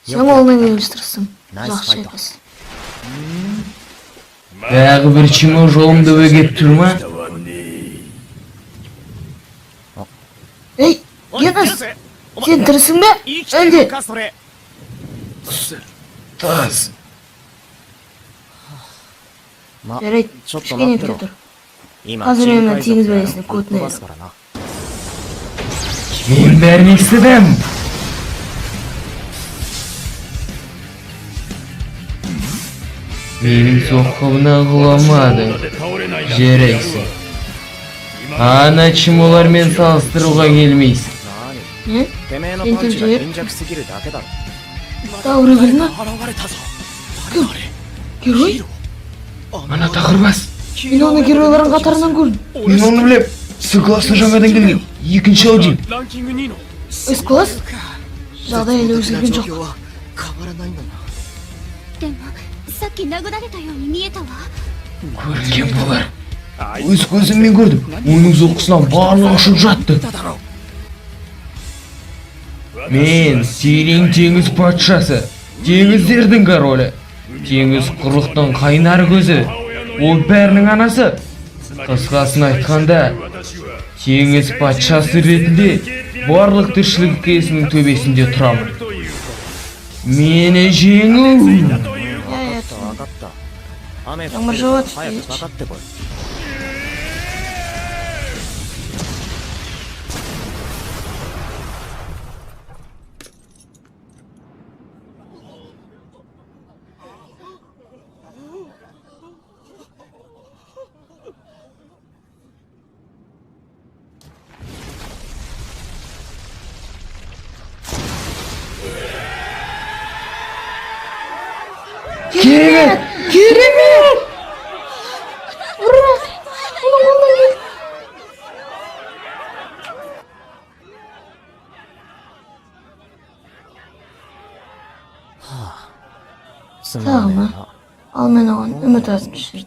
Sen қолынан келістірсің. Жақсы емес. Бағы бір чимо жолымды бөгеп тұр ма? Ей, Генас! Сен тірісің бе? Әлде? Таз. Жарайды, кішкене тұр. Қазір мен теңіз бәлесіне көтіне едім. Мен бәрін естідім. Менің соққымна құламады. Жарайсың. Ана чимолармен салыстыруға келмейсің. Не? Сен тек жер? Тауыры білме? Кім? Герой? Ана тақырбас. Мен оны геройлардың қатарынан көрдім. Мен оны білем. С-класына жаңадан келген. Екінші аудин. С-класс? Жағдай әлі өзгерген жоқ. でもさっき殴られたように見えたわ。 Көрінген болар. Өз көзіммен көрдім. Оның соққысынан барлығы ұшып жатты. Мен терең теңіз патшасы, теңіздердің королі, теңіз құрлықтың қайнар көзі, ол бәрінің анасы. Қысқасын айтқанда, теңіз патшасы ретінде барлық тіршілік иесінің төбесінде тұрамын. Мені жеңу. Жаңбыр жауады, дейші. Керемет! Керемет! Ура! Оның қолынан келді. Тағы ма? Ал мен оған үміт артып жүрмін.